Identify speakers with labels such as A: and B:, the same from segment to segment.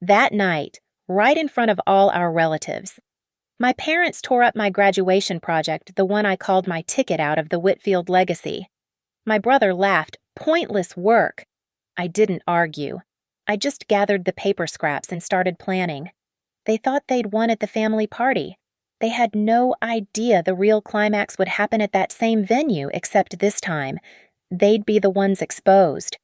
A: That night, right in front of all our relatives. My parents tore up my graduation project, the one I called my ticket out of the Whitfield legacy. My brother laughed. Pointless work. I didn't argue. I just gathered the paper scraps and started planning. They thought they'd won at the family party. They had no idea the real climax would happen at that same venue, except this time, they'd be the ones exposed.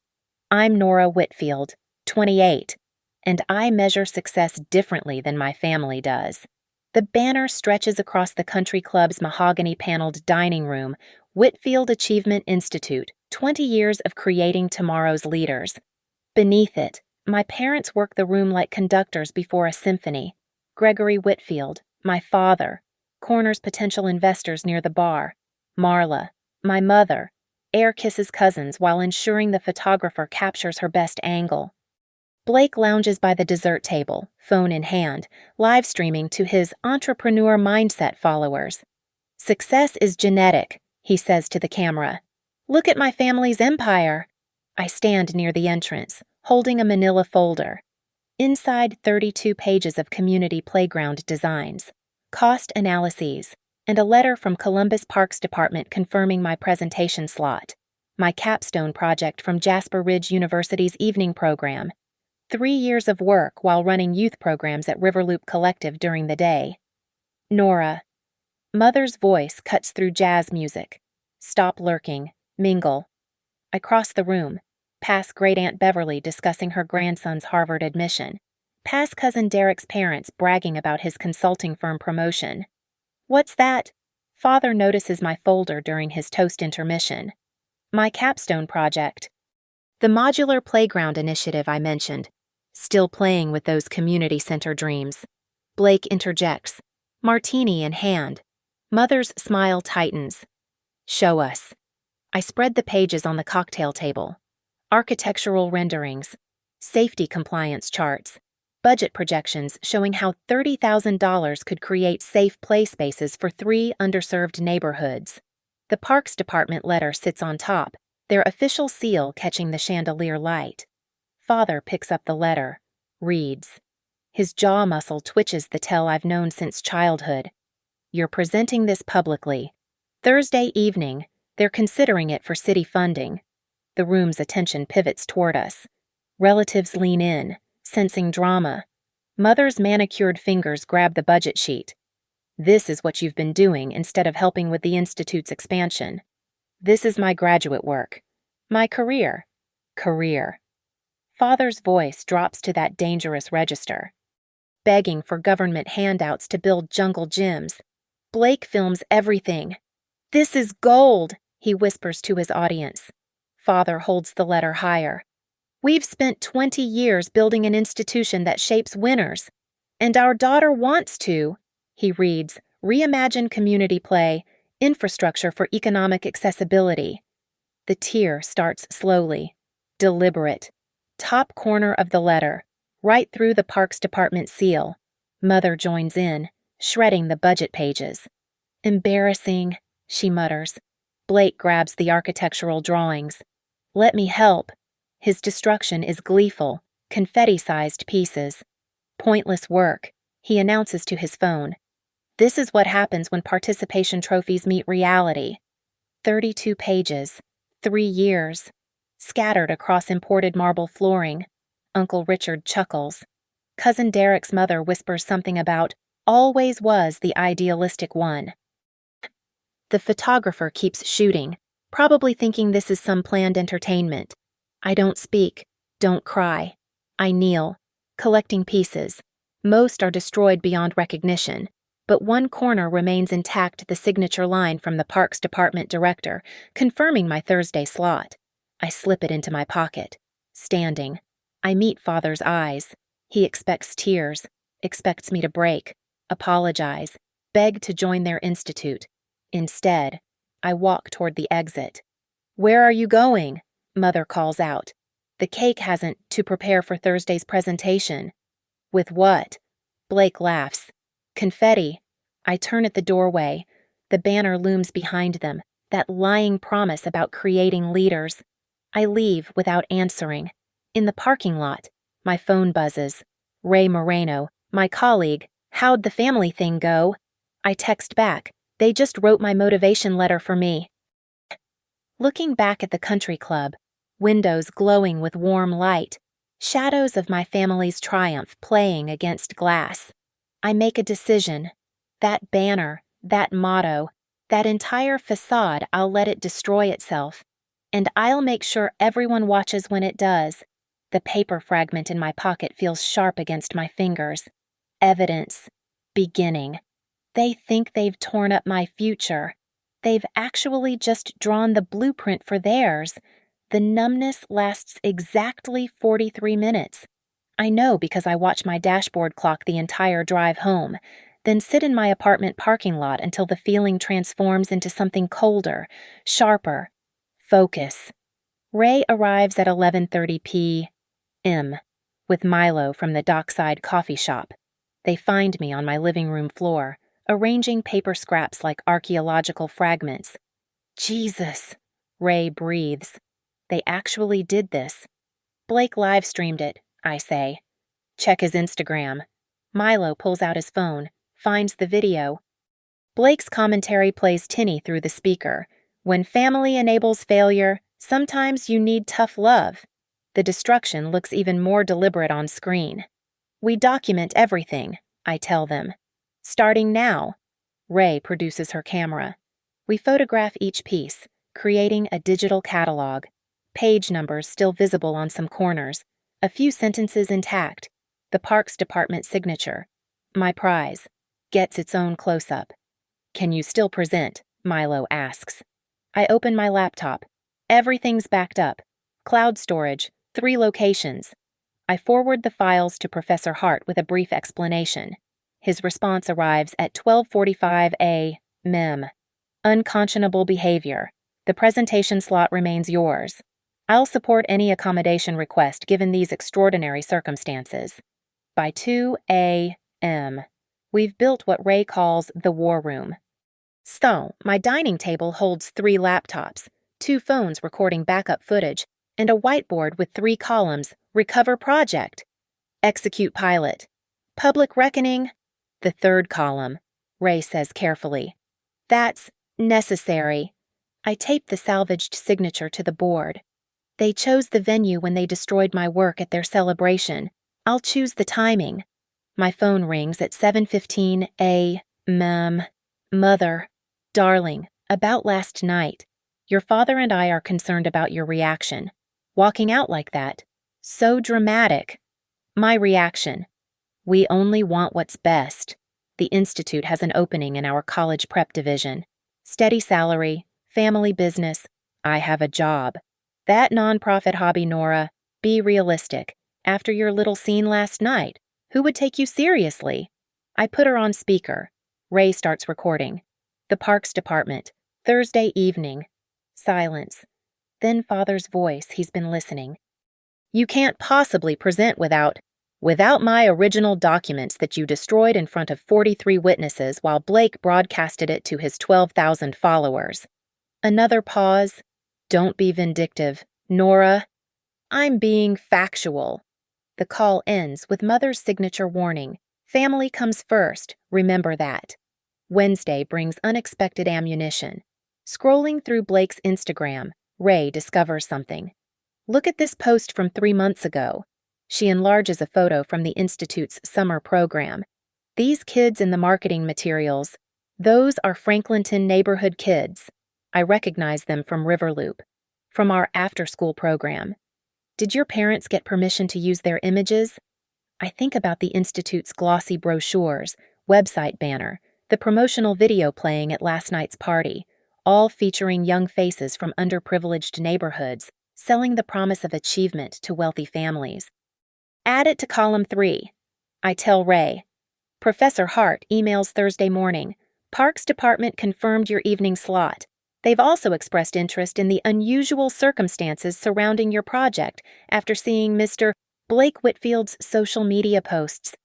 A: I'm Nora Whitfield, 28, and I measure success differently than my family does. The banner stretches across the country club's mahogany-paneled dining room, Whitfield Achievement Institute, 20 years of creating tomorrow's leaders. Beneath it, my parents work the room like conductors before a symphony. Gregory Whitfield, my father, corners potential investors near the bar. Marla, my mother, air kisses cousins while ensuring the photographer captures her best angle. Blake lounges by the dessert table, phone in hand, live streaming to his entrepreneur mindset followers. Success is genetic, he says to the camera. Look at my family's empire. I stand near the entrance, holding a manila folder. Inside 32 pages of community playground designs, cost analyses, and a letter from Columbus Parks Department confirming my presentation slot. My capstone project from Jasper Ridge University's evening program. 3 years of work while running youth programs at Riverloop Collective during the day. Nora. Mother's voice cuts through jazz music. Stop lurking. Mingle. I cross the room, past Great Aunt Beverly discussing her grandson's Harvard admission, past Cousin Derek's parents bragging about his consulting firm promotion. What's that? Father notices my folder during his toast intermission. My capstone project. The modular playground initiative I mentioned. Still playing with those community center dreams. Blake interjects, martini in hand. Mother's smile tightens. Show us. I spread the pages on the cocktail table. Architectural renderings, safety compliance charts, budget projections showing how $30,000 could create safe play spaces for 3 underserved neighborhoods. The Parks Department letter sits on top, their official seal catching the chandelier light. Father picks up the letter, reads. His jaw muscle twitches the tell I've known since childhood. You're presenting this publicly. Thursday evening, they're considering it for city funding. The room's attention pivots toward us. Relatives lean in, sensing drama. Mother's manicured fingers grab the budget sheet. This is what you've been doing instead of helping with the Institute's expansion. This is my graduate work. My career. Career. Father's voice drops to that dangerous register. Begging for government handouts to build jungle gyms. Blake films everything. This is gold, he whispers to his audience. Father holds the letter higher. We've spent 20 years building an institution that shapes winners. And our daughter wants to, he reads, reimagine community play, infrastructure for economic accessibility. The tear starts slowly, deliberate. Top corner of the letter, right through the Parks Department seal. Mother joins in, shredding the budget pages. Embarrassing, she mutters. Blake grabs the architectural drawings. Let me help. His destruction is gleeful, confetti-sized pieces. Pointless work, he announces to his phone. This is what happens when participation trophies meet reality. 32 pages, 3 years. Scattered across imported marble flooring. Uncle Richard chuckles. Cousin Derek's mother whispers something about always was the idealistic one. The photographer keeps shooting, probably thinking this is some planned entertainment. I don't speak, don't cry. I kneel, collecting pieces. Most are destroyed beyond recognition, but one corner remains intact, the signature line from the Parks Department director, confirming my Thursday slot. I slip it into my pocket. Standing, I meet Father's eyes. He expects tears, expects me to break, apologize, beg to join their institute. Instead, I walk toward the exit. Where are you going? Mother calls out. The cake hasn't to prepare for Thursday's presentation. With what? Blake laughs. Confetti. I turn at the doorway. The banner looms behind them, that lying promise about creating leaders. I leave without answering. In the parking lot, my phone buzzes. Ray Moreno, my colleague, how'd the family thing go? I text back, they just wrote my motivation letter for me. Looking back at the country club, windows glowing with warm light, shadows of my family's triumph playing against glass, I make a decision. That banner, that motto, that entire facade, I'll let it destroy itself. And I'll make sure everyone watches when it does. The paper fragment in my pocket feels sharp against my fingers. Evidence. Beginning. They think they've torn up my future. They've actually just drawn the blueprint for theirs. The numbness lasts exactly 43 minutes. I know because I watch my dashboard clock the entire drive home, then sit in my apartment parking lot until the feeling transforms into something colder, sharper. Focus. Ray arrives at 11:30 p.m. with Milo from the Dockside coffee shop. They find me on my living room floor, arranging paper scraps like archaeological fragments. Jesus, Ray breathes. They actually did this. Blake live-streamed it, I say. Check his Instagram. Milo pulls out his phone, finds the video. Blake's commentary plays tinny through the speaker. When family enables failure, sometimes you need tough love. The destruction looks even more deliberate on screen. We document everything, I tell them. Starting now. Ray produces her camera. We photograph each piece, creating a digital catalog. Page numbers still visible on some corners. A few sentences intact. The Parks Department signature. My prize. Gets its own close-up. Can you still present? Milo asks. I open my laptop. Everything's backed up. Cloud storage, 3 locations. I forward the files to Professor Hart with a brief explanation. His response arrives at 12:45 a.m. Unconscionable behavior. The presentation slot remains yours. I'll support any accommodation request given these extraordinary circumstances. By 2 a.m., we've built what Ray calls the war room. So, my dining table holds 3 laptops, 2 phones recording backup footage, and a whiteboard with 3 columns, recover project, execute pilot, public reckoning, the 3rd column, Ray says carefully. That's necessary. I tape the salvaged signature to the board. They chose the venue when they destroyed my work at their celebration. I'll choose the timing. My phone rings at 7:15 a.m. Mother, darling, about last night. Your father and I are concerned about your reaction. Walking out like that. So dramatic. My reaction. We only want what's best. The Institute has an opening in our college prep division. Steady salary, family business. I have a job. That nonprofit hobby, Nora. Be realistic. After your little scene last night, who would take you seriously? I put her on speaker. Ray starts recording. The Parks Department. Thursday evening. Silence. Then Father's voice. He's been listening. You can't possibly present without my original documents that you destroyed in front of 43 witnesses while Blake broadcasted it to his 12,000 followers. Another pause. Don't be vindictive, Nora. I'm being factual. The call ends with Mother's signature warning. Family comes first, remember that. Wednesday brings unexpected ammunition. Scrolling through Blake's Instagram, Ray discovers something. Look at this post from 3 months ago. She enlarges a photo from the Institute's summer program. These kids in the marketing materials, those are Franklinton neighborhood kids. I recognize them from Riverloop, from our after-school program. Did your parents get permission to use their images? I think about the Institute's glossy brochures, website banner, the promotional video playing at last night's party, all featuring young faces from underprivileged neighborhoods, selling the promise of achievement to wealthy families. Add it to column 3. I tell Ray. Professor Hart emails Thursday morning. Parks Department confirmed your evening slot. They've also expressed interest in the unusual circumstances surrounding your project after seeing Mr. Blake Whitfield's social media posts.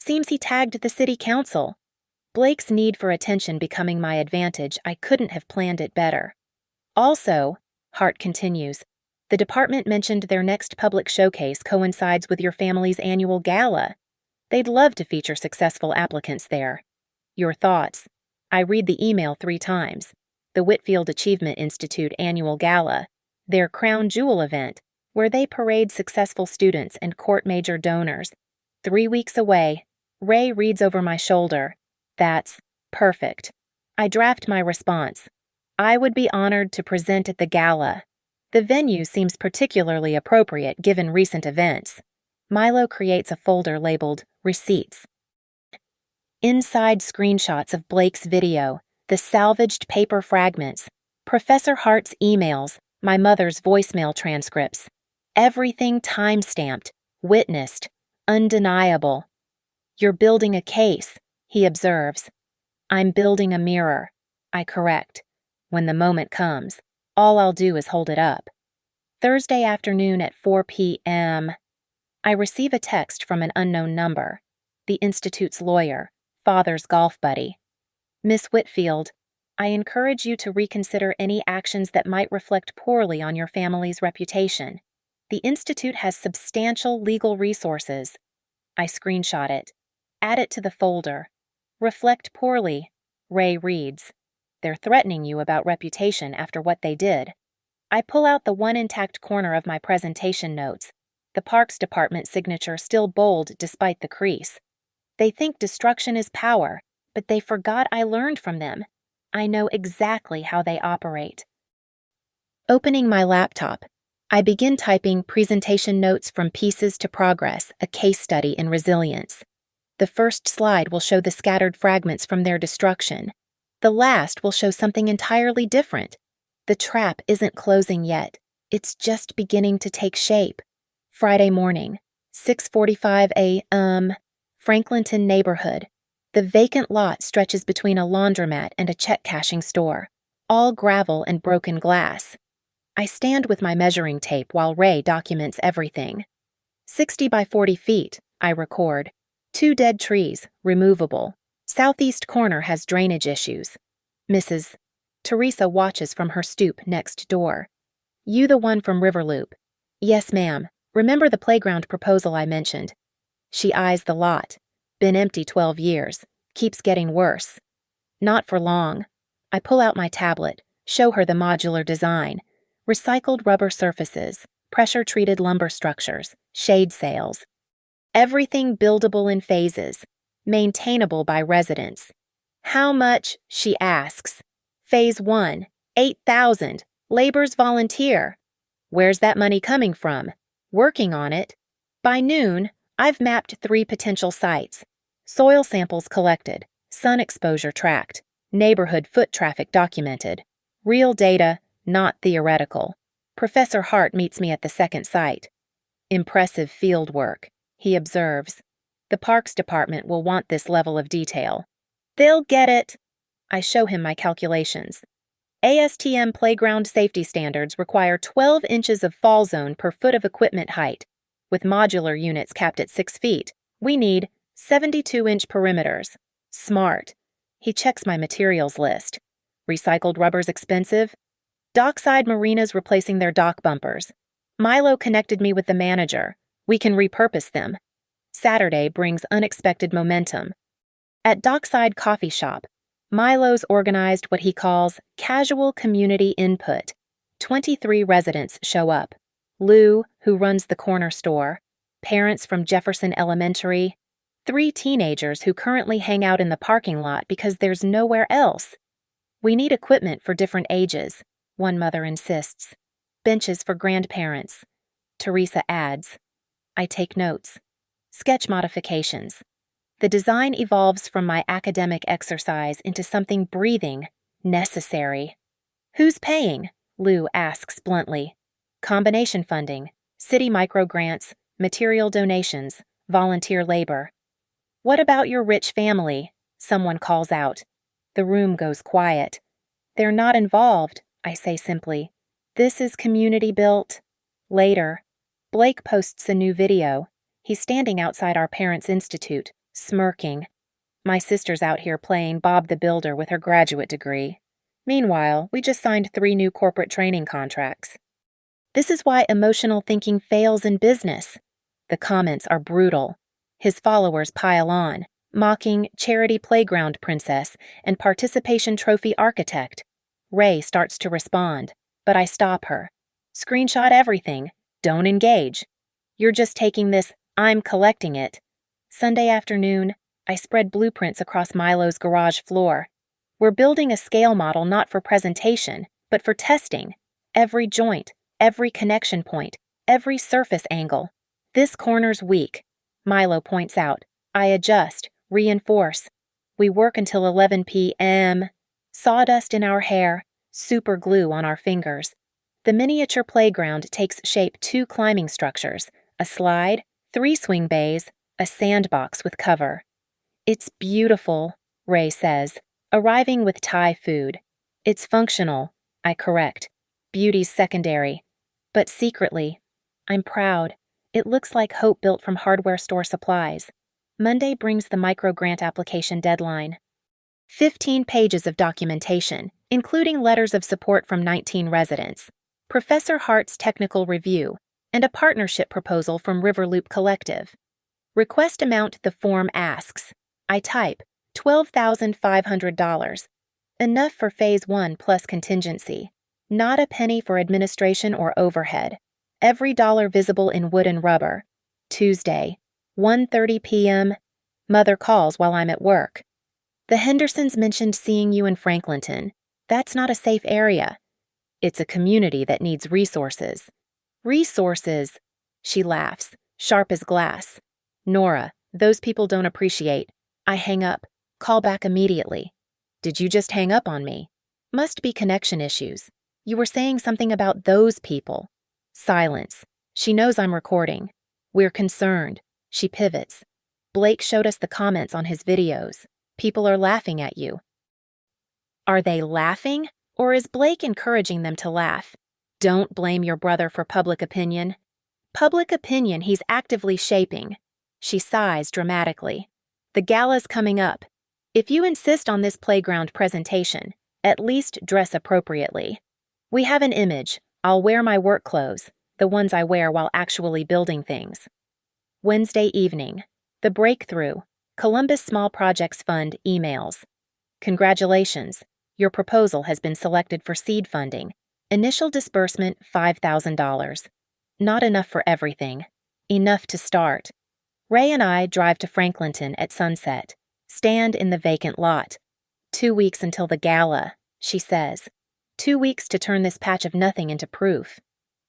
A: Seems he tagged the city council. Blake's need for attention becoming my advantage, I couldn't have planned it better. Also, Hart continues, the department mentioned their next public showcase coincides with your family's annual gala. They'd love to feature successful applicants there. Your thoughts? I read the email 3 times. The Whitfield Achievement Institute annual gala, their crown jewel event, where they parade successful students and court major donors. 3 weeks away. Ray reads over my shoulder. That's perfect. I draft my response. I would be honored to present at the gala. The venue seems particularly appropriate given recent events. Milo creates a folder labeled Receipts. Inside screenshots of Blake's video, the salvaged paper fragments, Professor Hart's emails, my mother's voicemail transcripts. Everything time-stamped, witnessed, undeniable. You're building a case, he observes. I'm building a mirror, I correct. When the moment comes, all I'll do is hold it up. Thursday afternoon at 4 p.m., I receive a text from an unknown number. The Institute's lawyer, father's golf buddy. Miss Whitfield, I encourage you to reconsider any actions that might reflect poorly on your family's reputation. The Institute has substantial legal resources. I screenshot it. Add it to the folder. Reflect poorly, Ray reads. They're threatening you about reputation after what they did. I pull out the one intact corner of my presentation notes, the Parks Department signature still bold despite the crease. They think destruction is power, but they forgot I learned from them. I know exactly how they operate. Opening my laptop, I begin typing presentation notes from Pieces to Progress, a case study in resilience. The first slide will show the scattered fragments from their destruction. The last will show something entirely different. The trap isn't closing yet. It's just beginning to take shape. Friday morning, 6:45 a.m., Franklinton neighborhood. The vacant lot stretches between a laundromat and a check-cashing store, all gravel and broken glass. I stand with my measuring tape while Ray documents everything. 60 by 40 feet, I record. 2 dead trees, removable. Southeast corner has drainage issues. Mrs. Teresa watches from her stoop next door. You the one from Riverloop? Yes, ma'am. Remember the playground proposal I mentioned? She eyes the lot. Been empty 12 years. Keeps getting worse. Not for long. I pull out my tablet, show her the modular design. Recycled rubber surfaces, pressure-treated lumber structures, shade sails. Everything buildable in phases, maintainable by residents. How much, she asks. Phase 1, $8,000, labor's volunteer. Where's that money coming from? Working on it. By noon, I've mapped 3 potential sites. Soil samples collected, sun exposure tracked, neighborhood foot traffic documented. Real data, not theoretical. Professor Hart meets me at the second site. Impressive field work, he observes. The Parks Department will want this level of detail. They'll get it. I show him my calculations. ASTM playground safety standards require 12 inches of fall zone per foot of equipment height. With modular units capped at 6 feet, we need 72-inch perimeters. Smart. He checks my materials list. Recycled rubber's expensive. Dockside marinas replacing their dock bumpers. Milo connected me with the manager. We can repurpose them. Saturday brings unexpected momentum. At Dockside Coffee Shop, Milo's organized what he calls casual community input. 23 residents show up. Lou, who runs the corner store, parents from Jefferson Elementary, 3 teenagers who currently hang out in the parking lot because there's nowhere else. We need equipment for different ages, one mother insists. Benches for grandparents. Teresa adds. I take notes. Sketch modifications. The design evolves from my academic exercise into something breathing, necessary. Who's paying? Lou asks bluntly. Combination funding, city microgrants, material donations, volunteer labor. What about your rich family? Someone calls out. The room goes quiet. They're not involved, I say simply. This is community built. Later, Blake posts a new video. He's standing outside our parents' institute, smirking. My sister's out here playing Bob the Builder with her graduate degree. Meanwhile, we just signed 3 new corporate training contracts. This is why emotional thinking fails in business. The comments are brutal. His followers pile on, mocking charity playground princess and participation trophy architect. Ray starts to respond, but I stop her. Screenshot everything. Don't engage. You're just taking this, I'm collecting it. Sunday afternoon, I spread blueprints across Milo's garage floor. We're building a scale model not for presentation, but for testing. Every joint, every connection point, every surface angle. This corner's weak, Milo points out. I adjust, reinforce. We work until 11 p.m. Sawdust in our hair, super glue on our fingers. The miniature playground takes shape 2 climbing structures, a slide, 3 swing bays, a sandbox with cover. It's beautiful, Ray says, arriving with Thai food. It's functional, I correct. Beauty's secondary. But secretly, I'm proud. It looks like hope built from hardware store supplies. Monday brings the micro-grant application deadline. 15 pages of documentation, including letters of support from 19 residents, Professor Hart's technical review, and a partnership proposal from Riverloop Collective. Request amount the form asks. I type $12,500. Enough for Phase 1 plus contingency. Not a penny for administration or overhead. Every dollar visible in wood and rubber. Tuesday, 1:30 p.m. Mother calls while I'm at work. The Hendersons mentioned seeing you in Franklinton. That's not a safe area. It's a community that needs resources. Resources, she laughs, sharp as glass. Nora, those people don't appreciate. I hang up. Call back immediately. Did you just hang up on me? Must be connection issues. You were saying something about those people. Silence. She knows I'm recording. We're concerned. She pivots. Blake showed us the comments on his videos. People are laughing at you. Are they laughing? Or is Blake encouraging them to laugh? Don't blame your brother for public opinion. Public opinion he's actively shaping. She sighs dramatically. The gala's coming up. If you insist on this playground presentation, at least dress appropriately. We have an image. I'll wear my work clothes, the ones I wear while actually building things. Wednesday evening. The Breakthrough, Columbus Small Projects Fund emails. Congratulations. Your proposal has been selected for seed funding. Initial disbursement $5,000. Not enough for everything. Enough to start. Ray and I drive to Franklinton at sunset. Stand in the vacant lot. 2 weeks until the gala, she says. 2 weeks to turn this patch of nothing into proof.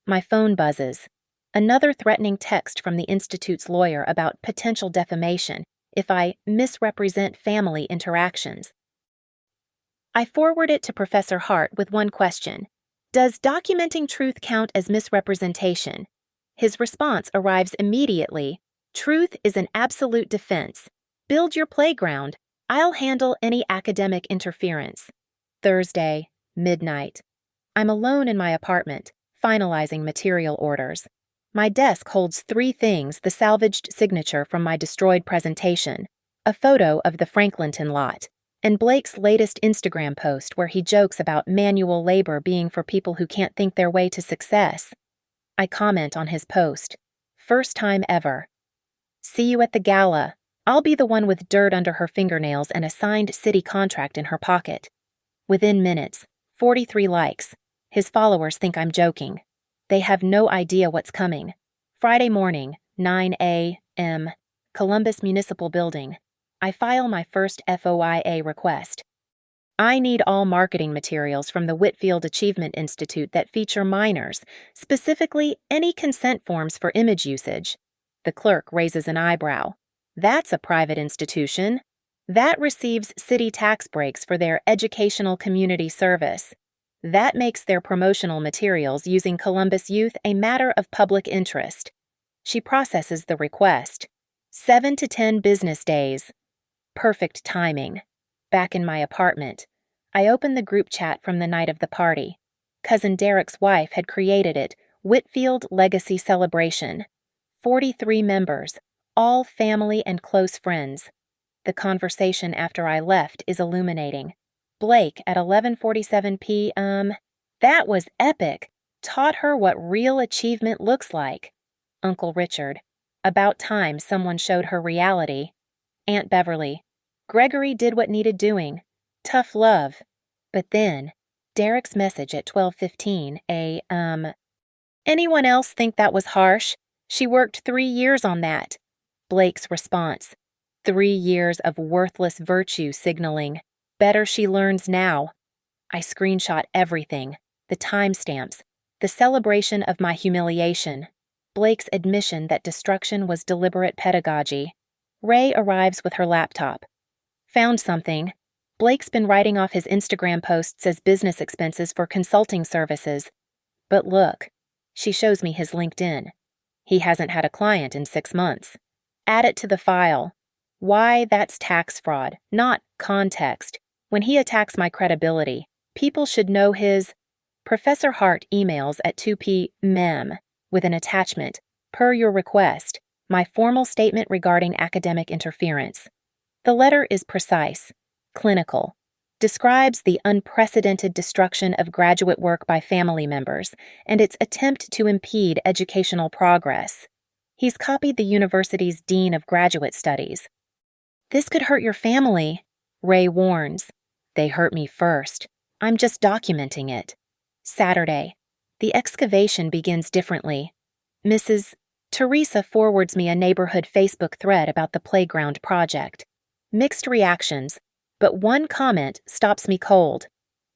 A: My phone buzzes. Another threatening text from the Institute's lawyer about potential defamation if I misrepresent family interactions. I forward it to Professor Hart with one question. Does documenting truth count as misrepresentation? His response arrives immediately. Truth is an absolute defense. Build your playground. I'll handle any academic interference. Thursday, midnight. I'm alone in my apartment, finalizing material orders. My desk holds 3 things: the salvaged signature from my destroyed presentation, a photo of the Franklinton lot, and Blake's latest Instagram post where he jokes about manual labor being for people who can't think their way to success. I comment on his post. First time ever. See you at the gala. I'll be the one with dirt under her fingernails and a signed city contract in her pocket. Within minutes, 43 likes. His followers think I'm joking. They have no idea what's coming. Friday morning, 9 a.m., Columbus Municipal Building. I file my first FOIA request. I need all marketing materials from the Whitfield Achievement Institute that feature minors, specifically any consent forms for image usage. The clerk raises an eyebrow. That's a private institution. That receives city tax breaks for their educational community service. That makes their promotional materials using Columbus youth a matter of public interest. She processes the request. 7 to 10 business days. Perfect timing. Back in my apartment, I open the group chat from the night of the party. Cousin Derek's wife had created it, Whitfield Legacy Celebration. 43 members, all family and close friends. The conversation after I left is illuminating. Blake at 11:47 p.m. That was epic. Taught her what real achievement looks like. Uncle Richard. About time someone showed her reality. Aunt Beverly. Gregory did what needed doing. Tough love. But then, Derek's message at 12:15, anyone else think that was harsh? She worked 3 years on that. Blake's response. 3 years of worthless virtue signaling. Better she learns now. I screenshot everything. The timestamps. The celebration of my humiliation. Blake's admission that destruction was deliberate pedagogy. Ray arrives with her laptop. Found something. Blake's been writing off his Instagram posts as business expenses for consulting services. But look, she shows me his LinkedIn. He hasn't had a client in 6 months. Add it to the file. Why, that's tax fraud, not context. When he attacks my credibility, people should know his Professor Hart emails at 2 p.m. with an attachment, per your request, my formal statement regarding academic interference. The letter is precise, clinical, describes the unprecedented destruction of graduate work by family members and its attempt to impede educational progress. He's copied the university's Dean of Graduate Studies. This could hurt your family, Ray warns. They hurt me first. I'm just documenting it. Saturday. The excavation begins differently. Mrs. Teresa forwards me a neighborhood Facebook thread about the playground project. Mixed reactions, but one comment stops me cold.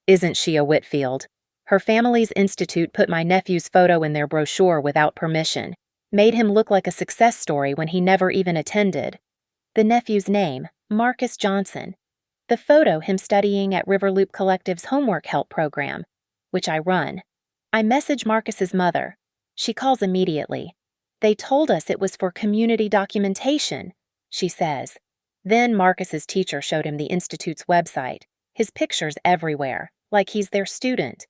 A: Isn't she a Whitfield? Her family's institute put my nephew's photo in their brochure without permission, made him look like a success story when he never even attended. The nephew's name, Marcus Johnson. The photo, him studying at Riverloop Collective's homework help program, which I run. I message Marcus's mother. She calls immediately. They told us it was for community documentation, she says. Then Marcus's teacher showed him the institute's website, his pictures everywhere, like he's their student.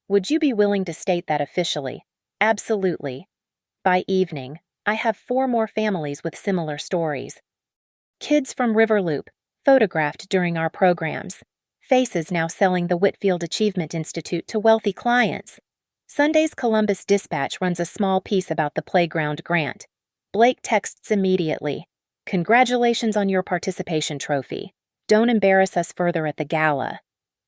A: Would you be willing to state that officially? Absolutely. By evening, I have 4 more families with similar stories. Kids from Riverloop, photographed during our programs. Faces now selling the Whitfield Achievement Institute to wealthy clients. Sunday's Columbus Dispatch runs a small piece about the playground grant. Blake texts immediately. Congratulations on your participation trophy. Don't embarrass us further at the gala.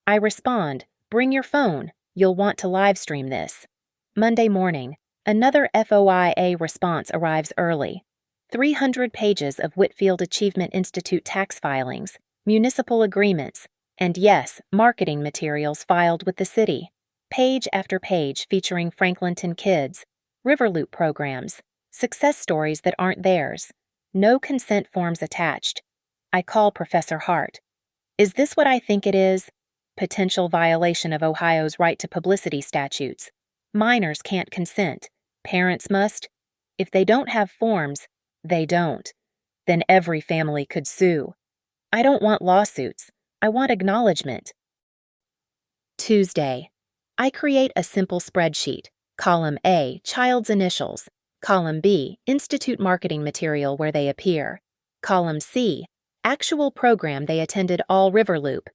A: I respond, bring your phone. You'll want to live stream this. Monday morning, another FOIA response arrives early. 300 pages of Whitfield Achievement Institute tax filings, municipal agreements, and yes, marketing materials filed with the city. Page after page featuring Franklinton kids, Riverloop programs, success stories that aren't theirs. No consent forms attached. I call Professor Hart. Is this what I think it is? Potential violation of Ohio's right to publicity statutes. Minors can't consent. Parents must. If they don't have forms, they don't. Then every family could sue. I don't want lawsuits. I want acknowledgement. Tuesday. I create a simple spreadsheet. Column A, child's initials. Column B, institute marketing material where they appear. Column C, actual program they attended all Riverloop.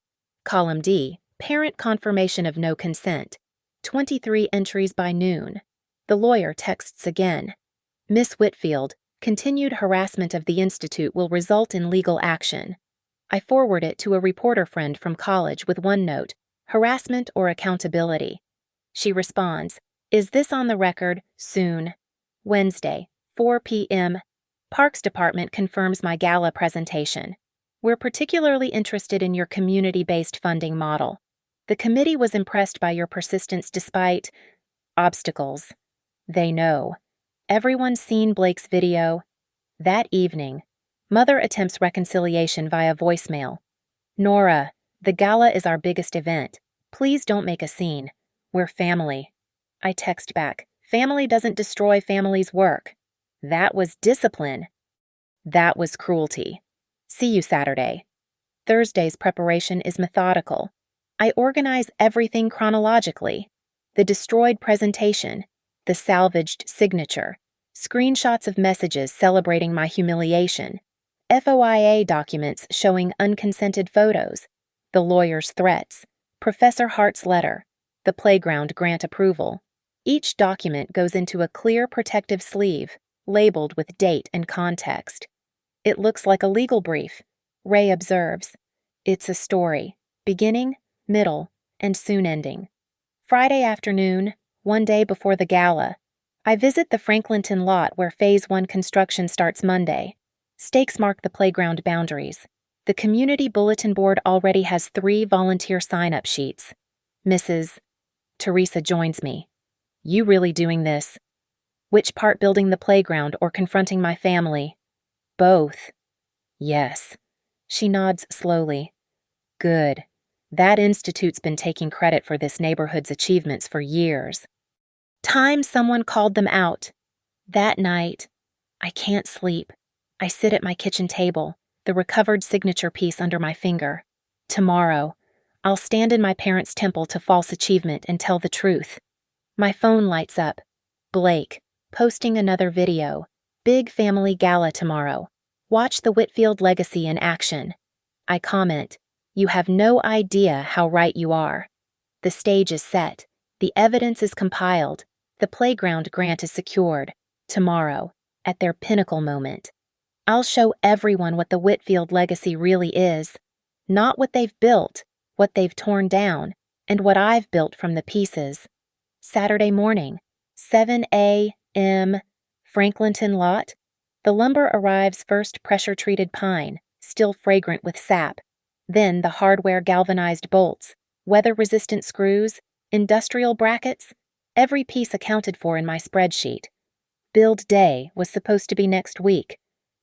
A: Column D, parent confirmation of no consent. 23 entries by noon. The lawyer texts again. Miss Whitfield, continued harassment of the institute will result in legal action. I forward it to a reporter friend from college with one note, harassment or accountability. She responds, is this on the record? Soon. Wednesday, 4 p.m. Parks Department confirms my gala presentation. We're particularly interested in your community-based funding model. The committee was impressed by your persistence despite obstacles. They know. Everyone's seen Blake's video. That evening, Mother attempts reconciliation via voicemail. Nora, the gala is our biggest event. Please don't make a scene. We're family. I text back. Family doesn't destroy family's work. That was discipline. That was cruelty. See you Saturday. Thursday's preparation is methodical. I organize everything chronologically. The destroyed presentation, the salvaged signature, screenshots of messages celebrating my humiliation, FOIA documents showing unconsented photos, the lawyer's threats, Professor Hart's letter, the playground grant approval. Each document goes into a clear protective sleeve, labeled with date and context. It looks like a legal brief. Ray observes. It's a story, beginning, middle, and soon ending. Friday afternoon, one day before the gala, I visit the Franklinton lot where Phase 1 construction starts Monday. Stakes mark the playground boundaries. The community bulletin board already has 3 volunteer sign-up sheets. Mrs. Teresa joins me. You really doing this? Which part, building the playground or confronting my family? Both. Yes. She nods slowly. Good. That institute's been taking credit for this neighborhood's achievements for years. Time someone called them out. That night, I can't sleep. I sit at my kitchen table, the recovered signature piece under my finger. Tomorrow, I'll stand in my parents' temple to false achievement and tell the truth. My phone lights up. Blake, posting another video. Big family gala tomorrow. Watch the Whitfield legacy in action. I comment, you have no idea how right you are. The stage is set. The evidence is compiled. The playground grant is secured. Tomorrow, at their pinnacle moment, I'll show everyone what the Whitfield legacy really is. Not what they've built, what they've torn down, and what I've built from the pieces. Saturday morning, 7 a.m., Franklinton lot. The lumber arrives, first pressure-treated pine, still fragrant with sap. Then the hardware galvanized bolts, weather-resistant screws, industrial brackets, every piece accounted for in my spreadsheet. Build day was supposed to be next week,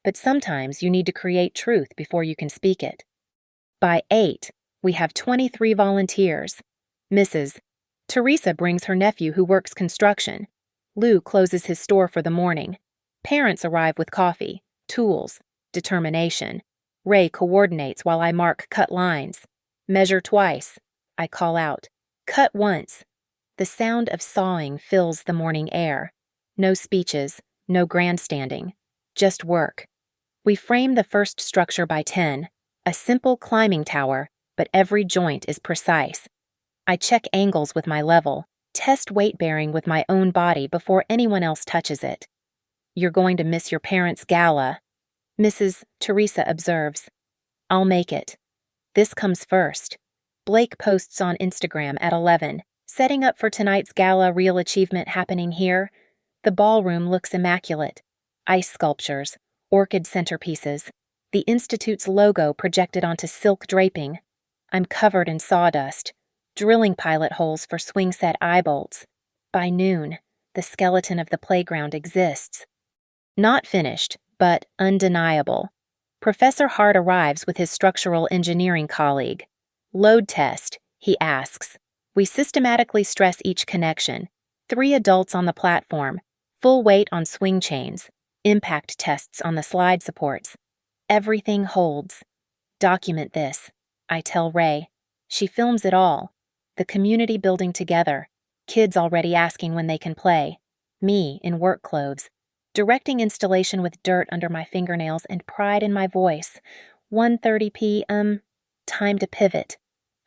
A: but sometimes you need to create truth before you can speak it. By 8, we have 23 volunteers. Mrs. Teresa brings her nephew who works construction. Lou closes his store for the morning. Parents arrive with coffee, tools, determination. Ray coordinates while I mark cut lines. Measure twice. I call out. Cut once. The sound of sawing fills the morning air. No speeches, no grandstanding. Just work. We frame the first structure by 10, a simple climbing tower, but every joint is precise. I check angles with my level, test weight bearing with my own body before anyone else touches it. You're going to miss your parents' gala, Mrs. Teresa observes. I'll make it. This comes first. Blake posts on Instagram at 11, setting up for tonight's gala. Real achievement happening here. The ballroom looks immaculate. Ice sculptures, orchid centerpieces, the Institute's logo projected onto silk draping. I'm covered in sawdust, drilling pilot holes for swing set eye bolts. By noon, the skeleton of the playground exists. Not finished, but undeniable. Professor Hart arrives with his structural engineering colleague. Load test, he asks. We systematically stress each connection. 3 adults on the platform, full weight on swing chains, impact tests on the slide supports. Everything holds. Document this, I tell Ray. She films it all. The community building together. Kids already asking when they can play. Me in work clothes. Directing installation with dirt under my fingernails and pride in my voice. 1:30 p.m. Time to pivot.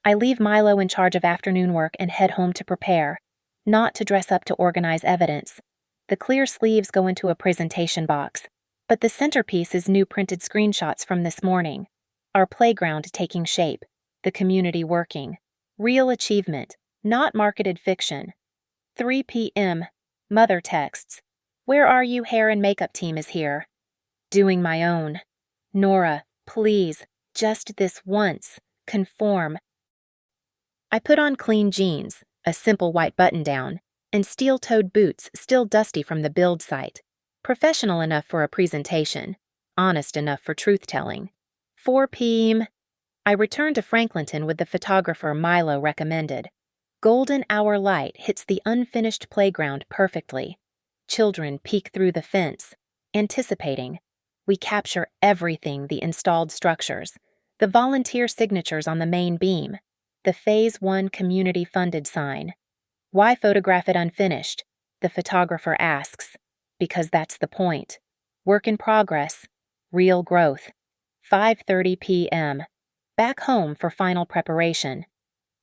A: I leave Milo in charge of afternoon work and head home to prepare. Not to dress up to organize evidence. The clear sleeves go into a presentation box. But the centerpiece is new printed screenshots from this morning. Our playground taking shape. The community working. Real achievement, not marketed fiction. 3 p.m. Mother texts. Where are you? Hair and makeup team is here. Doing my own. Nora, please, just this once. Conform. I put on clean jeans, a simple white button-down, and steel-toed boots still dusty from the build site. Professional enough for a presentation, honest enough for truth-telling. 4 p.m. I return to Franklinton with the photographer Milo recommended. Golden hour light hits the unfinished playground perfectly. Children peek through the fence, anticipating. We capture everything: the installed structures, the volunteer signatures on the main beam, the Phase 1 community-funded sign. Why photograph it unfinished? The photographer asks. Because that's the point. Work in progress. Real growth. 5:30 p.m. Back home for final preparation.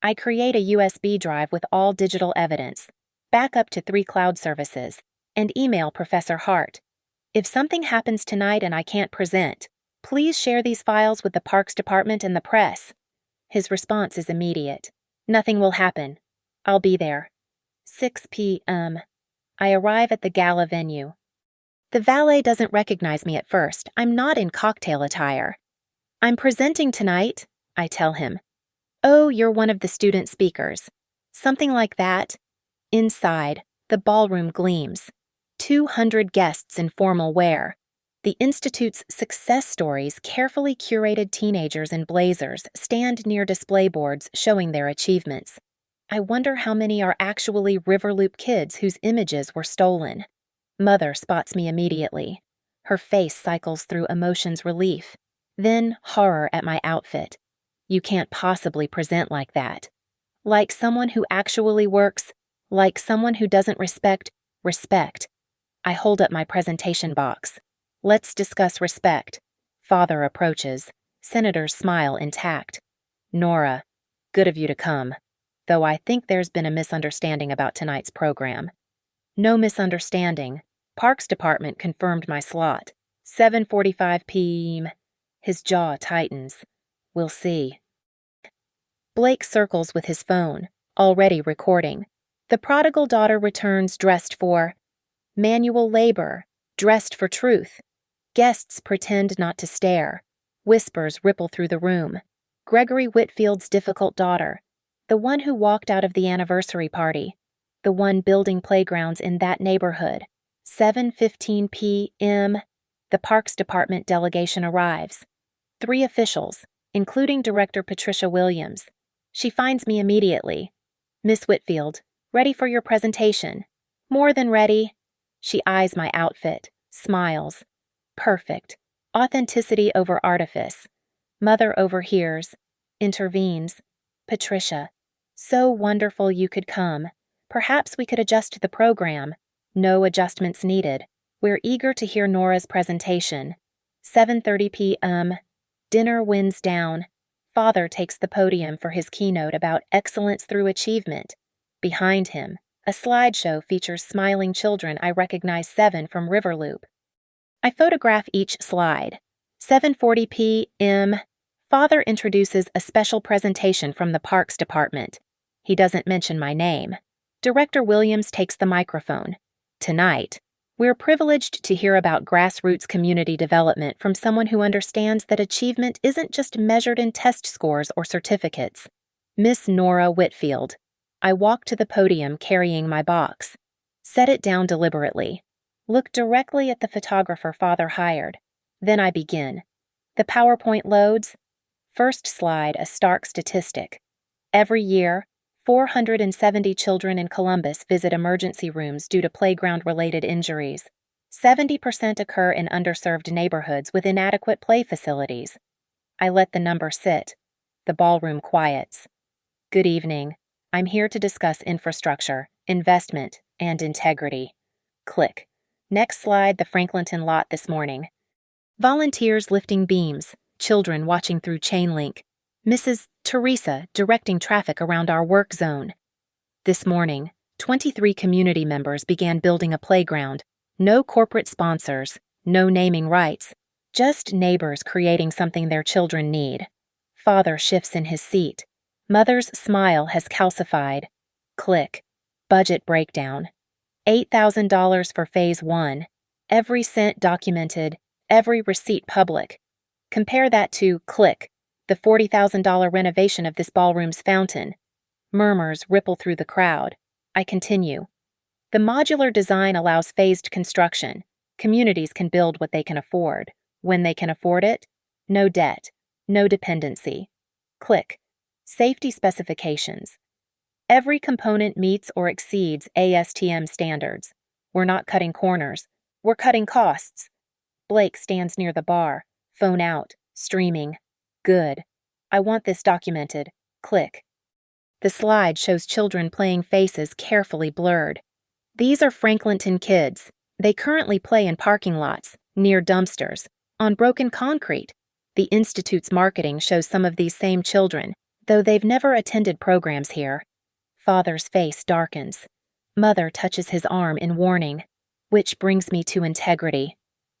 A: I create a USB drive with all digital evidence, back up to 3 cloud services, and email Professor Hart. If something happens tonight and I can't present, please share these files with the Parks Department and the press. His response is immediate. Nothing will happen. I'll be there. 6 p.m. I arrive at the gala venue. The valet doesn't recognize me at first. I'm not in cocktail attire. I'm presenting tonight, I tell him. Oh, you're one of the student speakers. Something like that. Inside, the ballroom gleams. 200 guests in formal wear. The Institute's success stories, carefully curated teenagers in blazers, stand near display boards showing their achievements. I wonder how many are actually Riverloop kids whose images were stolen. Mother spots me immediately. Her face cycles through emotions relief, then horror at my outfit. You can't possibly present like that. Like someone who actually works, like someone who doesn't respect. I hold up my presentation box. Let's discuss respect. Father approaches. Senator's smile intact. Nora, good of you to come. Though I think there's been a misunderstanding about tonight's program. No misunderstanding. Parks Department confirmed my slot. 7:45 p.m. His jaw tightens. We'll see. Blake circles with his phone, already recording. The prodigal daughter returns dressed for manual labor, dressed for truth. Guests pretend not to stare. Whispers ripple through the room. Gregory Whitfield's difficult daughter. The one who walked out of the anniversary party. The one building playgrounds in that neighborhood. 7:15 p.m. The Parks Department delegation arrives. 3 officials, including Director Patricia Williams. She finds me immediately. Miss Whitfield, ready for your presentation. More than ready. She eyes my outfit, smiles. Perfect. Authenticity over artifice. Mother overhears, intervenes. Patricia, so wonderful you could come. Perhaps we could adjust the program. No adjustments needed. We're eager to hear Nora's presentation. 7:30 p.m. Dinner winds down. Father takes the podium for his keynote about excellence through achievement. Behind him, a slideshow features smiling children I recognize 7 from Riverloop. I photograph each slide. 7:40 p.m. Father introduces a special presentation from the Parks Department. He doesn't mention my name. Director Williams takes the microphone. Tonight, we're privileged to hear about grassroots community development from someone who understands that achievement isn't just measured in test scores or certificates. Miss Nora Whitfield. I walk to the podium carrying my box. Set it down deliberately. Look directly at the photographer Father hired. Then I begin. The PowerPoint loads. First slide, a stark statistic. Every year, 470 children in Columbus visit emergency rooms due to playground-related injuries. 70% occur in underserved neighborhoods with inadequate play facilities. I let the number sit. The ballroom quiets. Good evening. I'm here to discuss infrastructure, investment, and integrity. Click. Next slide, the Franklinton lot this morning. Volunteers lifting beams, children watching through chain link. Mrs. Teresa directing traffic around our work zone. This morning, 23 community members began building a playground. No corporate sponsors, no naming rights, just neighbors creating something their children need. Father shifts in his seat. Mother's smile has calcified. Click. Budget breakdown. $8,000 for Phase 1. Every cent documented, every receipt public. Compare that to, click, the $40,000 renovation of this ballroom's fountain. Murmurs ripple through the crowd. I continue. The modular design allows phased construction. Communities can build what they can afford. When they can afford it, no debt, no dependency. Click. Safety specifications. Every component meets or exceeds ASTM standards. We're not cutting corners. We're cutting costs. Blake stands near the bar, phone out, streaming. Good. I want this documented. Click. The slide shows children playing faces carefully blurred. These are Franklinton kids. They currently play in parking lots, near dumpsters, on broken concrete. The Institute's marketing shows some of these same children, though they've never attended programs here. Father's face darkens. Mother touches his arm in warning. Which brings me to integrity.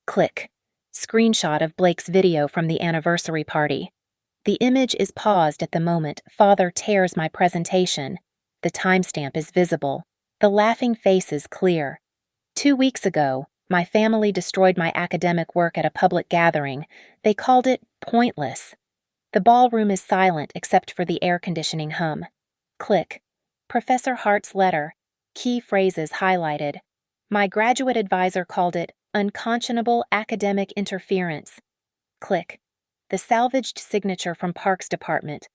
A: Click. Screenshot of Blake's video from the anniversary party. The image is paused at the moment Father tears my presentation. The timestamp is visible. The laughing face is clear. 2 weeks ago, my family destroyed my academic work at a public gathering. They called it pointless. The ballroom is silent except for the air conditioning hum. Click. Professor Hart's letter. Key phrases highlighted. My graduate advisor called it unconscionable academic interference. Click. The salvaged signature from Parks Department.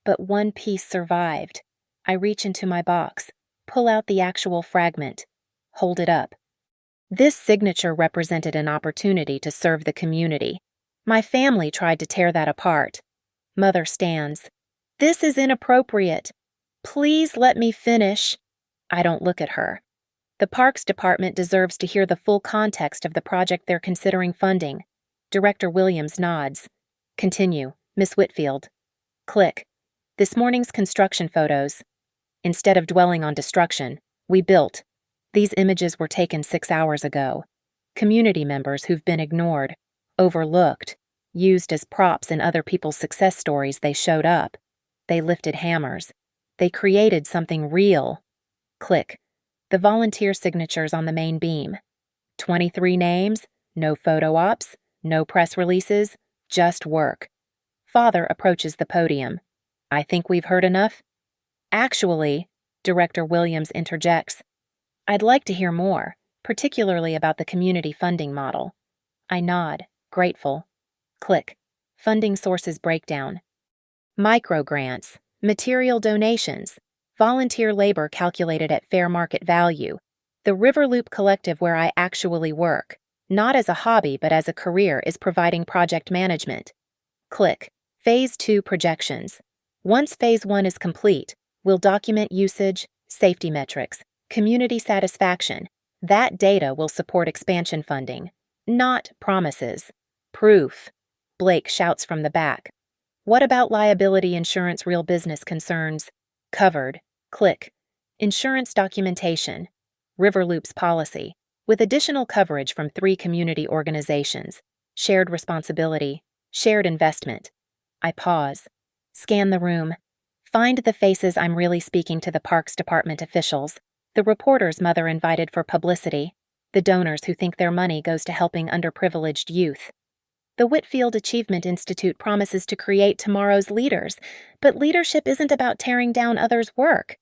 A: But one piece survived. I reach into my box, pull out the actual fragment, hold it up. This signature represented an opportunity to serve the community. My family tried to tear that apart. Mother stands. This is inappropriate. Please let me finish. I don't look at her. The Parks Department deserves to hear the full context of the project they're considering funding. Director Williams nods. Continue, Miss Whitfield. Click. This morning's construction photos. Instead of dwelling on destruction, we built. These images were taken 6 hours ago. Community members who've been ignored, overlooked, used as props in other people's success stories. They showed up. They lifted hammers. They created something real. Click. The volunteer signatures on the main beam. 23 names, no photo ops, no press releases, just work. Father approaches the podium. I think we've heard enough. Actually, Director Williams interjects, I'd like to hear more, particularly about the community funding model. I nod, grateful. Click. Funding sources breakdown. Microgrants, material donations, volunteer labor calculated at fair market value, the Riverloop Collective where I actually work, not as a hobby but as a career, is providing project management. Click. Phase 2 projections. Once Phase 1 is complete, we'll document usage, safety metrics, community satisfaction. That data will support expansion funding. Not promises. Proof. Blake shouts from the back. What about liability insurance, real business concerns? Covered. Click. Insurance documentation. Riverloop's policy. With additional coverage from 3 community organizations. Shared responsibility. Shared investment. I pause. Scan the room. Find the faces I'm really speaking to: the Parks Department officials, the reporters Mother invited for publicity, the donors who think their money goes to helping underprivileged youth. The Whitfield Achievement Institute promises to create tomorrow's leaders, but leadership isn't about tearing down others' work.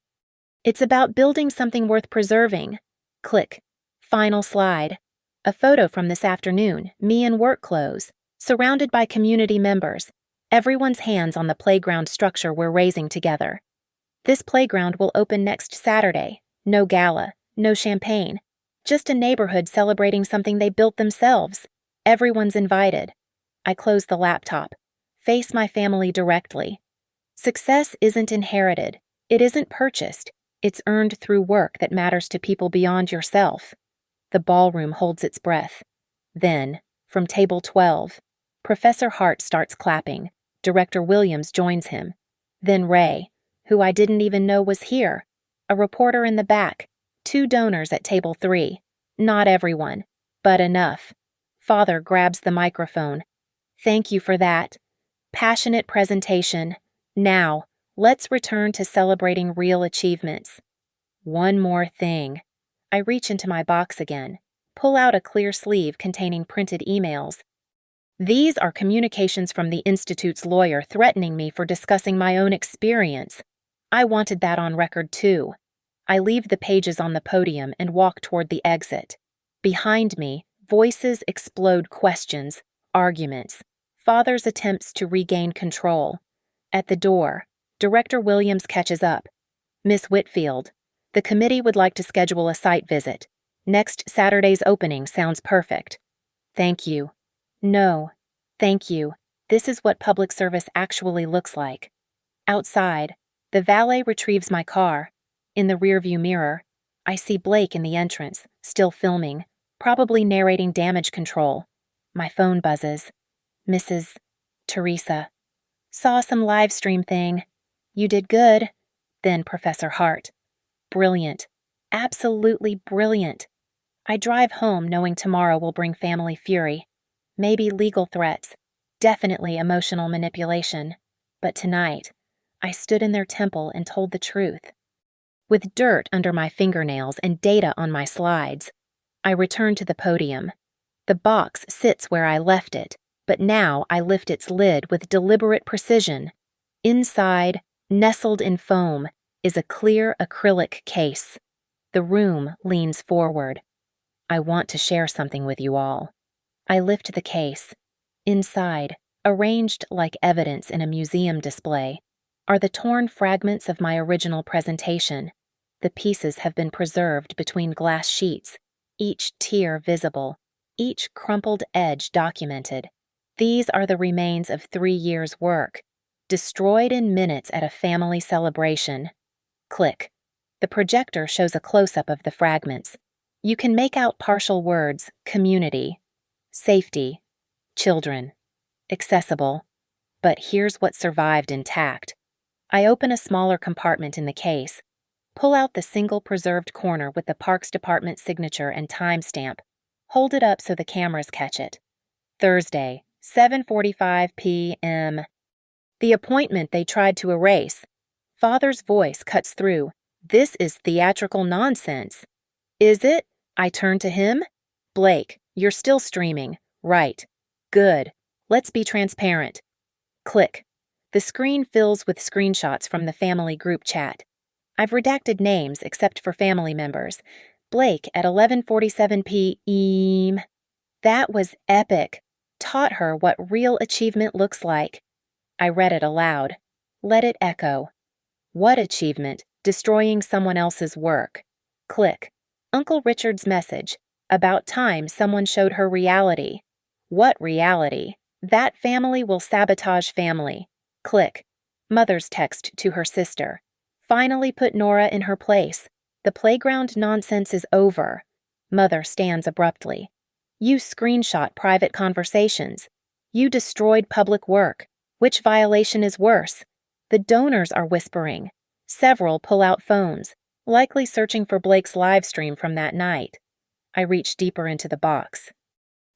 A: It's about building something worth preserving. Click. Final slide. A photo from this afternoon, me in work clothes, surrounded by community members, everyone's hands on the playground structure we're raising together. This playground will open next Saturday. No gala, no champagne, just a neighborhood celebrating something they built themselves. Everyone's invited. I close the laptop, face my family directly. Success isn't inherited. It isn't purchased. It's earned through work that matters to people beyond yourself. The ballroom holds its breath. Then, from table 12, Professor Hart starts clapping. Director Williams joins him. Then Ray, who I didn't even know was here. A reporter in the back. 2 donors at table 3. Not everyone, but enough. Father grabs the microphone. Thank you for that. Passionate presentation. Now, let's return to celebrating real achievements. One more thing. I reach into my box again, pull out a clear sleeve containing printed emails. These are communications from the Institute's lawyer threatening me for discussing my own experience. I wanted that on record too. I leave the pages on the podium and walk toward the exit. Behind me, voices explode: questions, arguments, Father's attempts to regain control. At the door, Director Williams catches up. Miss Whitfield, the committee would like to schedule a site visit. Next Saturday's opening sounds perfect. Thank you. No, thank you. This is what public service actually looks like. Outside, the valet retrieves my car. In the rearview mirror, I see Blake in the entrance, still filming, probably narrating damage control. My phone buzzes. Mrs. Teresa. Saw some live stream thing. You did good. Then Professor Hart. Brilliant. Absolutely brilliant. I drive home knowing tomorrow will bring family fury. Maybe legal threats. Definitely emotional manipulation. But tonight, I stood in their temple and told the truth. With dirt under my fingernails and data on my slides, I return to the podium. The box sits where I left it, but now I lift its lid with deliberate precision. Inside, nestled in foam, is a clear acrylic case. The room leans forward. I want to share something with you all. I lift the case. Inside, arranged like evidence in a museum display, are the torn fragments of my original presentation. The pieces have been preserved between glass sheets, each tear visible, each crumpled edge documented. These are the remains of 3 years' work, destroyed in minutes at a family celebration. Click. The projector shows a close-up of the fragments. You can make out partial words: community, safety, children, accessible. But here's what survived intact. I open a smaller compartment in the case, pull out the single preserved corner with the Parks Department signature and timestamp, hold it up so the cameras catch it. Thursday, 7:45 p.m. The appointment they tried to erase. Father's voice cuts through. This is theatrical nonsense. Is it? I turn to him. Blake, you're still streaming. Right. Good. Let's be transparent. Click. The screen fills with screenshots from the family group chat. I've redacted names except for family members. Blake at 11:47 p.m. That was epic. Taught her what real achievement looks like. I read it aloud. Let it echo. What achievement? Destroying someone else's work. Click. Uncle Richard's message. About time someone showed her reality. What reality? That family will sabotage family. Click. Mother's text to her sister. Finally put Nora in her place. The playground nonsense is over. Mother stands abruptly. You screenshot private conversations. You destroyed public work. Which violation is worse? The donors are whispering. Several pull out phones, likely searching for Blake's live stream from that night. I reach deeper into the box.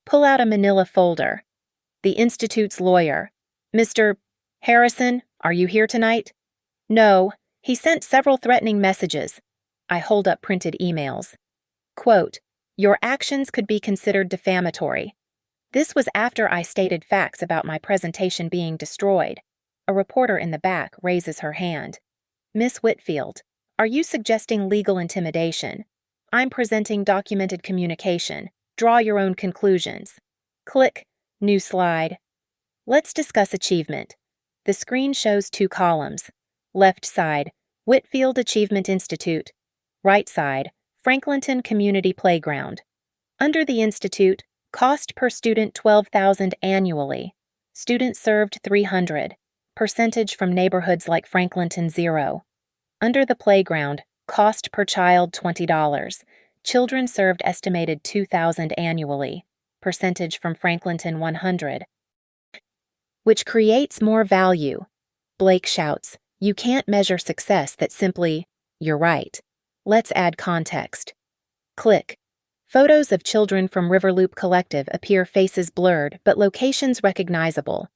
A: Pull out a manila folder. The Institute's lawyer. Mr. Harrison, are you here tonight? No. He sent several threatening messages. I hold up printed emails. Quote, your actions could be considered defamatory. This was after I stated facts about my presentation being destroyed. A reporter in the back raises her hand. Miss Whitfield, are you suggesting legal intimidation? I'm presenting documented communication. Draw your own conclusions. Click. New slide. Let's discuss achievement. The screen shows 2 columns. Left side, Whitfield Achievement Institute. Right side, Franklinton Community Playground. Under the Institute, cost per student $12,000 annually. Students served 300. Percentage from neighborhoods like Franklinton 0. Under the playground, cost per child $20. Children served estimated $2,000 annually. Percentage from Franklinton 100. Which creates more value? Blake shouts, you can't measure success that simply, you're right. Let's add context. Click. Photos of children from Riverloop Collective appear faces blurred but locations recognizable.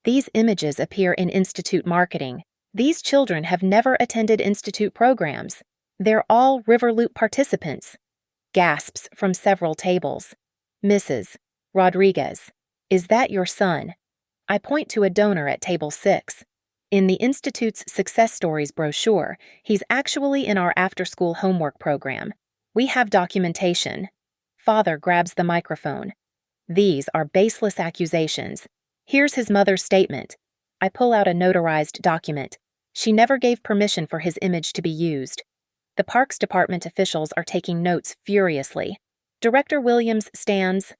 A: These images appear in Institute marketing. These children have never attended Institute programs. They're all Riverloop participants. Gasps from several tables. Mrs. Rodriguez, is that your son? I point to a donor at table 6. In the Institute's Success Stories brochure, he's actually in our after-school homework program. We have documentation. Father grabs the microphone. These are baseless accusations. Here's his mother's statement. I pull out a notarized document. She never gave permission for his image to be used. The Parks Department officials are taking notes furiously. Director Williams stands.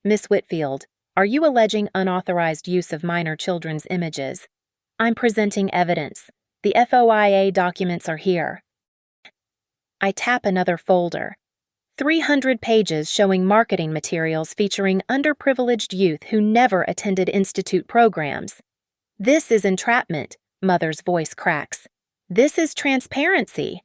A: Miss Whitfield, are you alleging unauthorized use of minor children's images? I'm presenting evidence. The FOIA documents are here. I tap another folder. 300 pages showing marketing materials featuring underprivileged youth who never attended Institute programs. This is entrapment, Mother's voice cracks. This is transparency.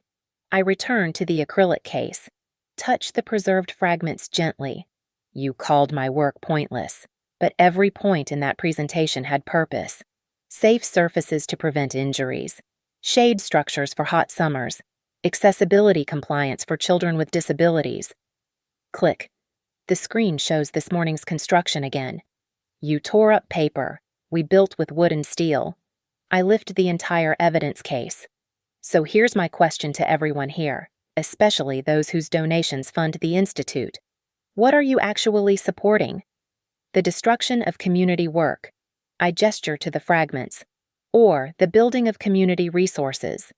A: I return to the acrylic case. touch the preserved fragments gently. You called my work pointless, but every point in that presentation had purpose. Safe surfaces to prevent injuries, shade structures for hot summers, accessibility compliance for children with disabilities. Click. The screen shows this morning's construction again. You tore up paper. We built with wood and steel. I lift the entire evidence case. So here's my question to everyone here, especially those whose donations fund the Institute. What are you actually supporting? The destruction of community work. I gesture to the fragments. Or the building of community resources.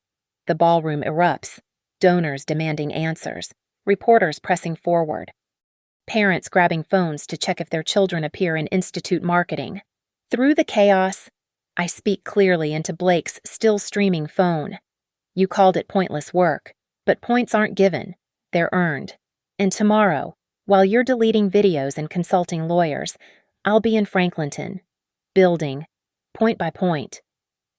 A: The ballroom erupts. Donors demanding answers. Reporters pressing forward. Parents grabbing phones to check if their children appear in Institute marketing. Through the chaos, I speak clearly into Blake's still streaming phone. You called it pointless work, but points aren't given, they're earned. And tomorrow, while you're deleting videos and consulting lawyers, I'll be in Franklinton, building, point by point.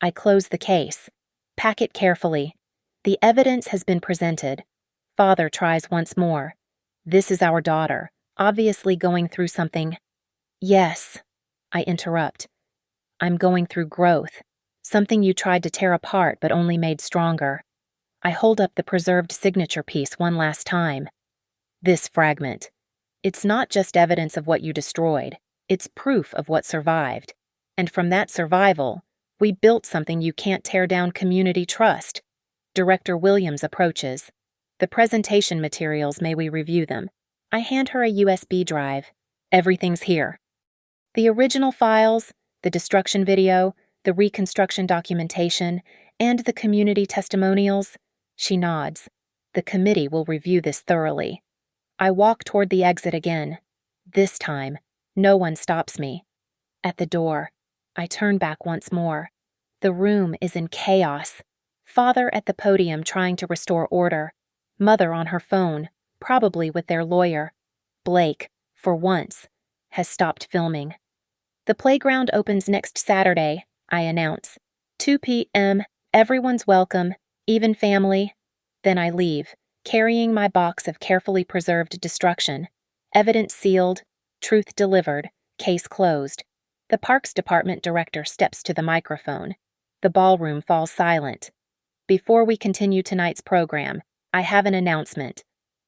A: I close the case, pack it carefully. The evidence has been presented. Father tries once more. This is our daughter, obviously going through something. Yes, I interrupt. I'm going through growth, something you tried to tear apart but only made stronger. I hold up the preserved signature piece one last time. This fragment. It's not just evidence of what you destroyed, it's proof of what survived. And from that survival, we built something you can't tear down: community trust. Director Williams approaches. The presentation materials, may we review them? I hand her a USB drive. Everything's here. The original files, the destruction video, the reconstruction documentation, and the community testimonials. She nods. The committee will review this thoroughly. I walk toward the exit again. This time, no one stops me. At the door, I turn back once more. The room is in chaos. Father at the podium trying to restore order. Mother on her phone, probably with their lawyer. Blake, for once, has stopped filming. The playground opens next Saturday, I announce. 2 p.m., everyone's welcome, even family. Then I leave, carrying my box of carefully preserved destruction. Evidence sealed, truth delivered, case closed. The Parks Department director steps to the microphone. The ballroom falls silent. Before we continue tonight's program, I have an announcement.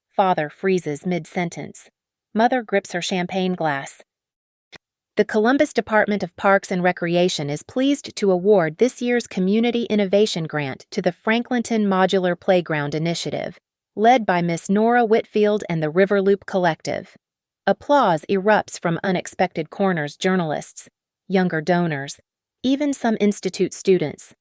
A: Father freezes mid-sentence. Mother grips her champagne glass. The Columbus Department of Parks and Recreation is pleased to award this year's Community Innovation Grant to the Franklinton Modular Playground Initiative, led by Miss Nora Whitfield and the Riverloop Collective. Applause erupts from unexpected corners: journalists, younger donors, even some Institute students.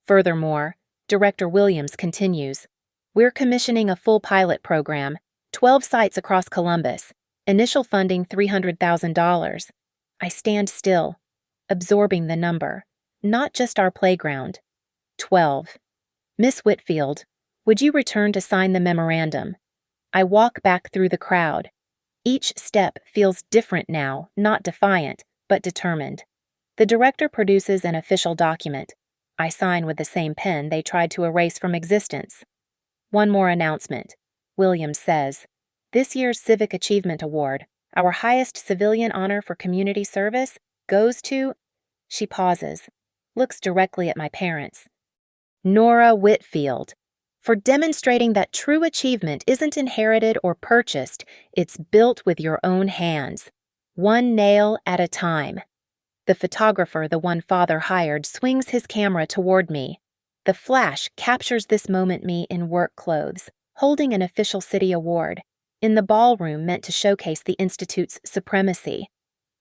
A: Furthermore, Director Williams continues, we're commissioning a full pilot program, 12 sites across Columbus, initial funding $300,000. I stand still, absorbing the number, not just our playground. 12. Miss Whitfield, would you return to sign the memorandum? I walk back through the crowd. Each step feels different now, not defiant, but determined. The director produces an official document. I sign with the same pen they tried to erase from existence. One more announcement. Williams says, this year's Civic Achievement Award, our highest civilian honor for community service, goes to... She pauses, looks directly at my parents. Nora Whitfield, for demonstrating that true achievement isn't inherited or purchased, it's built with your own hands, one nail at a time. The photographer, the one Father hired, swings his camera toward me. The flash captures this moment, me in work clothes, holding an official city award, in the ballroom meant to showcase the Institute's supremacy.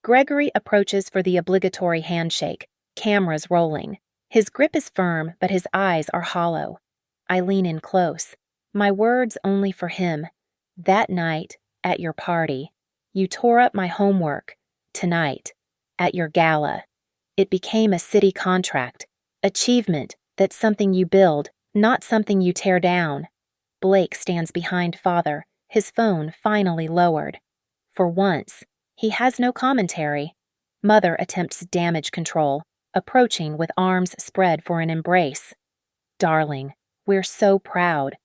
A: Gregory approaches for the obligatory handshake, cameras rolling. His grip is firm, but his eyes are hollow. I lean in close, my words only for him. That night, at your party, you tore up my homework. Tonight, at your gala, it became a city contract. Achievement, that's something you build, not something you tear down. Blake stands behind Father, his phone finally lowered. For once, he has no commentary. Mother attempts damage control, approaching with arms spread for an embrace. Darling, we're so proud.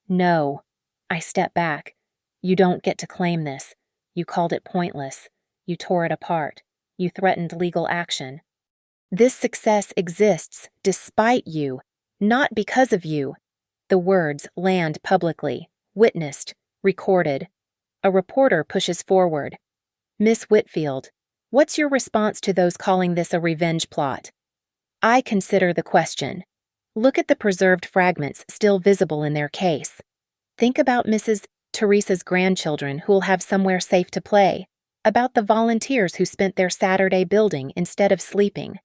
A: No. I step back. You don't get to claim this. You called it pointless. You tore it apart. You threatened legal action. This success exists despite you, not because of you. The words land publicly, witnessed, recorded. A reporter pushes forward. Miss Whitfield, what's your response to those calling this a revenge plot? I consider the question. Look at the preserved fragments still visible in their case. Think about Mrs. Teresa's grandchildren who'll have somewhere safe to play, about the volunteers who spent their Saturday building instead of sleeping.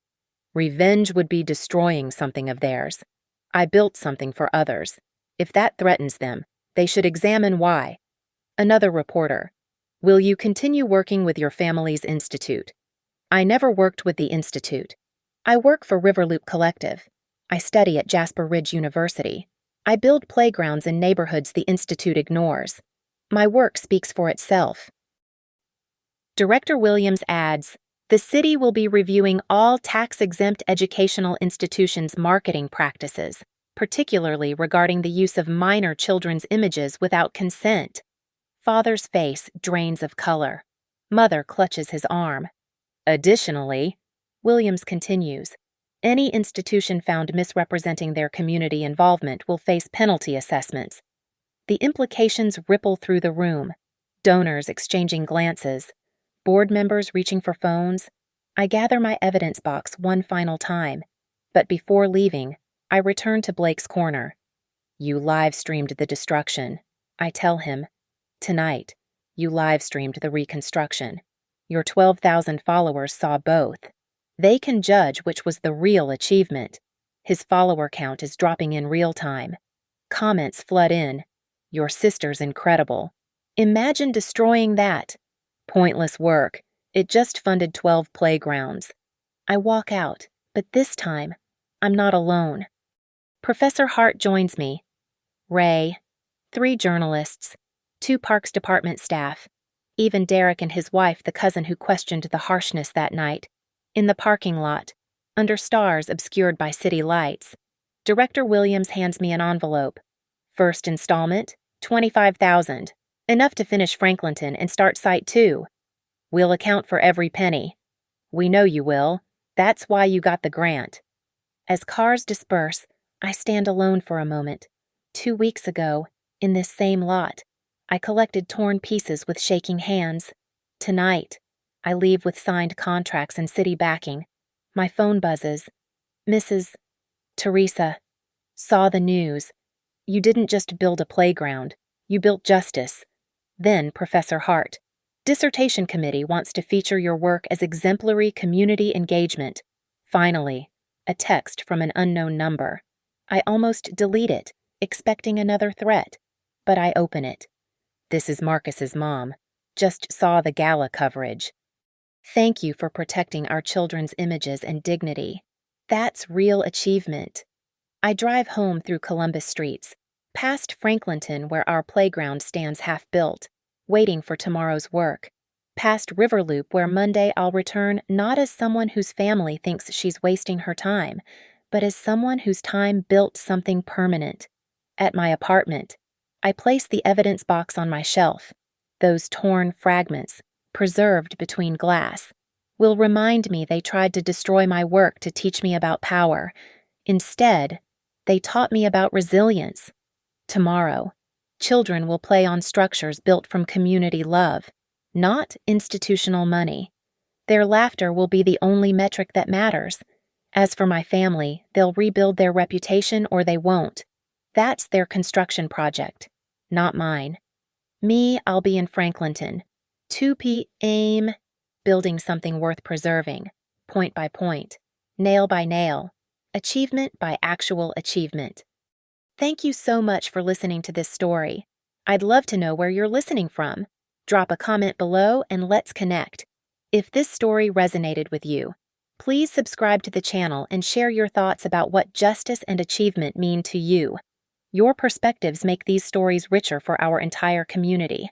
A: Revenge would be destroying something of theirs. I built something for others. If that threatens them, they should examine why. Another reporter. Will you continue working with your family's institute? I never worked with the institute. I work for Riverloop Collective. I study at Jasper Ridge University. I build playgrounds in neighborhoods the institute ignores. My work speaks for itself. Director Williams adds, the city will be reviewing all tax-exempt educational institutions' marketing practices, particularly regarding the use of minor children's images without consent. Father's face drains of color. Mother clutches his arm. Additionally, Williams continues, any institution found misrepresenting their community involvement will face penalty assessments. The implications ripple through the room. Donors exchanging glances. Board members reaching for phones. I gather my evidence box one final time, but before leaving, I return to Blake's corner. You live-streamed the destruction. I tell him, tonight, you live-streamed the reconstruction. Your 12,000 followers saw both. They can judge which was the real achievement. His follower count is dropping in real time. Comments flood in. Your sister's incredible. Imagine destroying that. Pointless work. It just funded 12 playgrounds. I walk out, but this time, I'm not alone. Professor Hart joins me. Ray, 3 journalists, 2 Parks Department staff, even Derek and his wife, the cousin who questioned the harshness that night. In the parking lot, under stars obscured by city lights, Director Williams hands me an envelope. First installment, $25,000, enough to finish Franklinton and start Site 2. We'll account for every penny. We know you will. That's why you got the grant. As cars disperse, I stand alone for a moment. 2 weeks ago, in this same lot, I collected torn pieces with shaking hands. Tonight, I leave with signed contracts and city backing. My phone buzzes. Mrs. Teresa, saw the news. You didn't just build a playground. You built justice. Then Professor Hart. Dissertation committee wants to feature your work as exemplary community engagement. Finally, a text from an unknown number. I almost delete it, expecting another threat. But I open it. This is Marcus's mom. Just saw the gala coverage. Thank you for protecting our children's images and dignity. That's real achievement. I drive home through Columbus streets, past Franklinton where our playground stands half-built, waiting for tomorrow's work, past Riverloop where Monday I'll return not as someone whose family thinks she's wasting her time, but as someone whose time built something permanent. At my apartment, I place the evidence box on my shelf. Those torn fragments, preserved between glass, will remind me they tried to destroy my work to teach me about power. Instead, they taught me about resilience. Tomorrow, children will play on structures built from community love, not institutional money. Their laughter will be the only metric that matters. As for my family, they'll rebuild their reputation or they won't. That's their construction project, not mine. Me, I'll be in Franklinton. 2 p.m. building something worth preserving, point by point, nail by nail, achievement by actual achievement. Thank you so much for listening to this story. I'd love to know where you're listening from. Drop a comment below and let's connect. If this story resonated with you, please subscribe to the channel and share your thoughts about what justice and achievement mean to you. Your perspectives make these stories richer for our entire community.